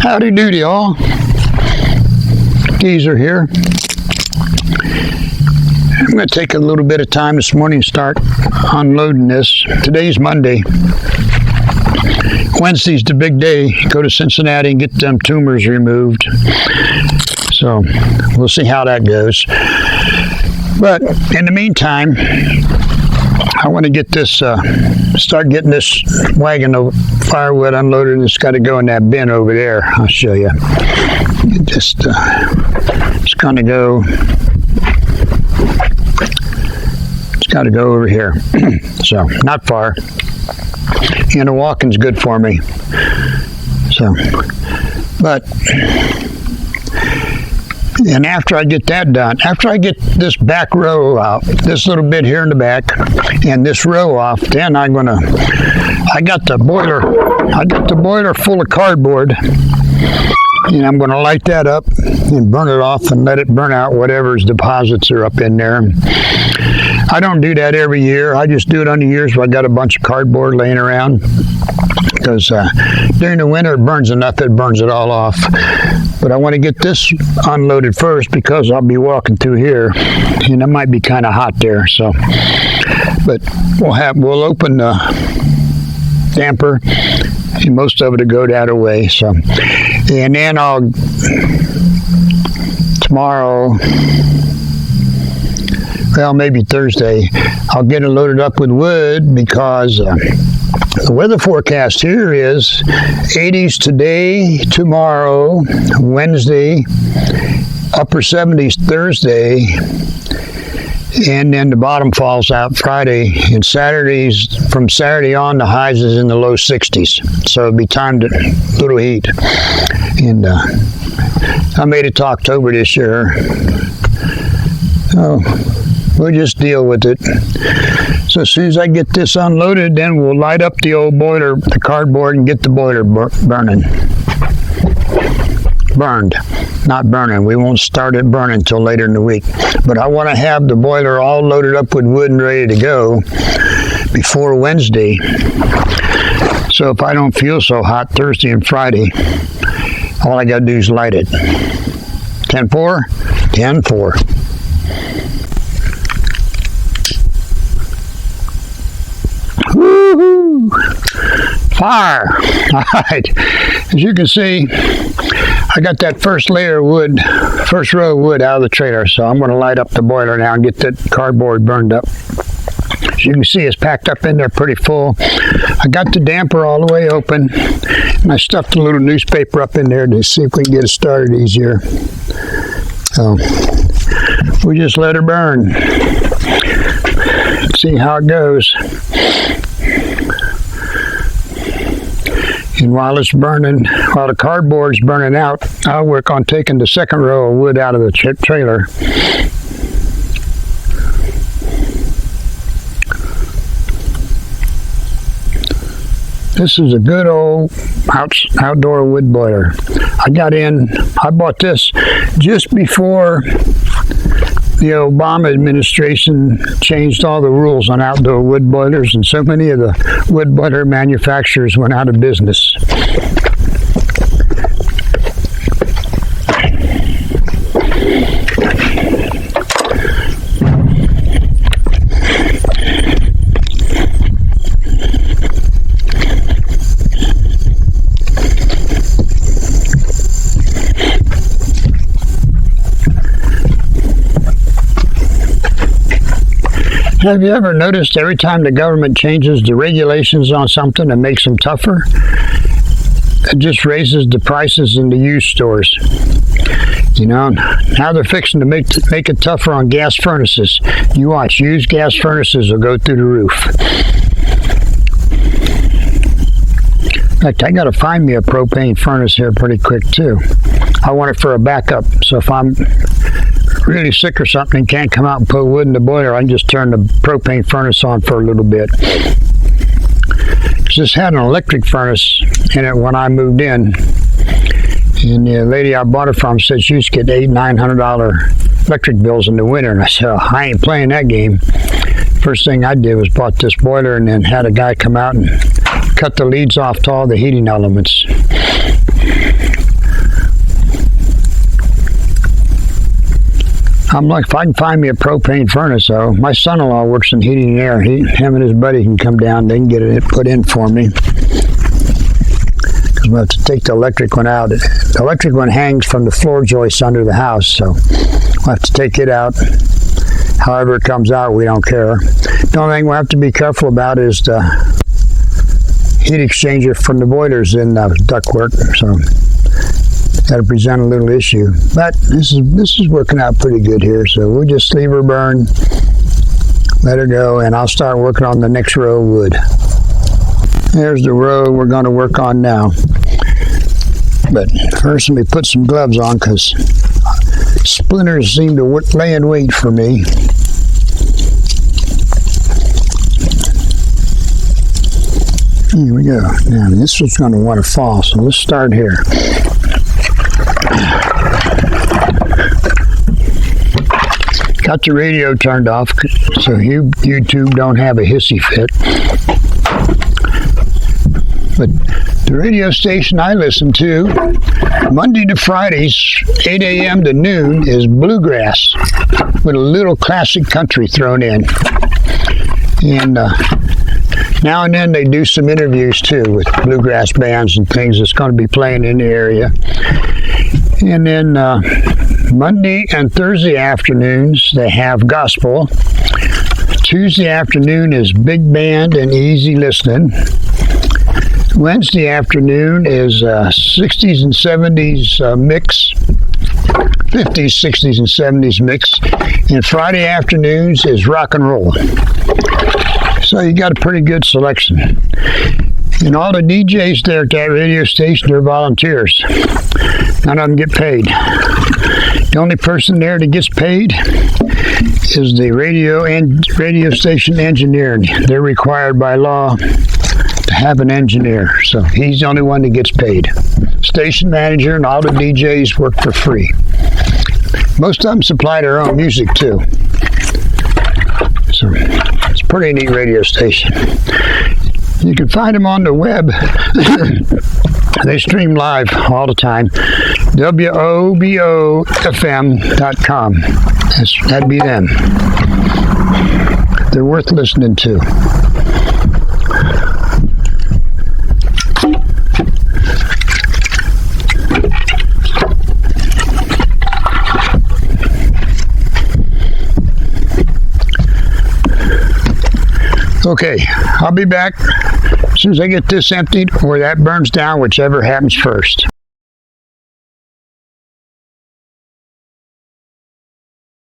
Howdy doody all. Geezer here. I'm going to take a little bit of time this morning to start unloading this. Today's Monday. Wednesday's the big day. Go to Cincinnati and get them tumors removed. So we'll see how that goes. But in the meantime, I want to get this, start getting this wagon of firewood unloaded. It's got to go in that bin over there. I'll show you. It's going to go. It's got to go over here. So not far. And the walking's good for me. So, but. And after I get that done, after I get this back row out, this little bit here in the back, and this row off, then I got the boiler full of cardboard, and I'm gonna light that up and burn it off and let it burn out whatever's deposits are up in there. I don't do that every year. I just do it on the years where I got a bunch of cardboard laying around. Because during the winter it burns enough, it burns it all off. But I want to get this unloaded first because I'll be walking through here and it might be kind of hot there. So, but we'll open the damper and most of it will go that away. So, and then tomorrow, well, maybe Thursday, I'll get it loaded up with wood because the weather forecast here is 80s today, tomorrow, Wednesday, upper 70s Thursday, and then the bottom falls out Friday. And from Saturday on, the highs is in the low 60s. So it'll be time to little heat. And I made it to October this year. We'll just deal with it. So as soon as I get this unloaded, then we'll light up the old boiler, the cardboard, and get the boiler burning. Burned, not burning. We won't start it burning until later in the week. But I want to have the boiler all loaded up with wood and ready to go before Wednesday. So if I don't feel so hot Thursday and Friday, all I got to do is light it. 10-4, 10-4. Woo-hoo! Fire! All right. As you can see, I got that first row of wood out of the trailer, so I'm going to light up the boiler now and get that cardboard burned up. As you can see, it's packed up in there pretty full. I got the damper all the way open, and I stuffed a little newspaper up in there to see if we can get it started easier. So, we just let her burn. See how it goes. And while it's burning, while the cardboard's burning out, I'll work on taking the second row of wood out of the trailer. This is a good old outdoor wood boiler. I bought this just before the Obama administration changed all the rules on outdoor wood boilers, and so many of the wood boiler manufacturers went out of business. Have you ever noticed every time the government changes the regulations on something and makes them tougher, it just raises the prices in the used stores? You know, now they're fixing to make it tougher on gas furnaces. You watch, used gas furnaces will go through the roof. In fact, I got to find me a propane furnace here pretty quick too. I want it for a backup, so if I'm really sick or something and can't come out and put wood in the boiler, I can just turn the propane furnace on for a little bit. This had an electric furnace in it when I moved in, and the lady I bought it from said she used to get $800-900 electric bills in the winter, and I said, oh, I ain't playing that game. First thing I did was bought this boiler and then had a guy come out and cut the leads off to all the heating elements. I'm like, if I can find me a propane furnace, though. My son-in-law works in heating and air. Him and his buddy can come down. They can get it put in for me. Because we'll have to take the electric one out. The electric one hangs from the floor joists under the house, so we'll have to take it out. However it comes out, we don't care. The only thing we'll have to be careful about is the heat exchanger from the boilers in the ductwork. So that'll present a little issue. But this is working out pretty good here. So we'll just leave her burn, let her go, and I'll start working on the next row of wood. There's the row we're going to work on now. But first let me put some gloves on because splinters seem to lay in wait for me. Here we go. Now this one's going to want to fall, so let's start here. Got the radio turned off so YouTube don't have a hissy fit. But the radio station I listen to, Monday to Fridays, 8 a.m. to noon, is bluegrass with a little classic country thrown in. And now and then they do some interviews too with bluegrass bands and things that's going to be playing in the area. And then Monday and Thursday afternoons they have gospel. Tuesday afternoon is big band and easy listening. Wednesday afternoon is 60s and 70s mix. 50s, 60s, and 70s mix. And Friday afternoons is rock and roll. So you got a pretty good selection. And all the DJs there at that radio station are volunteers. None of them get paid. The only person there that gets paid is the radio station engineer. They're required by law to have an engineer, so he's the only one that gets paid. Station manager and all the DJs work for free. Most of them supply their own music too. So it's a pretty neat radio station. You can find them on the web. They stream live all the time. WOBOFM.com. That'd be them. They're worth listening to. Okay, I'll be back as soon as I get this emptied or that burns down, whichever happens first.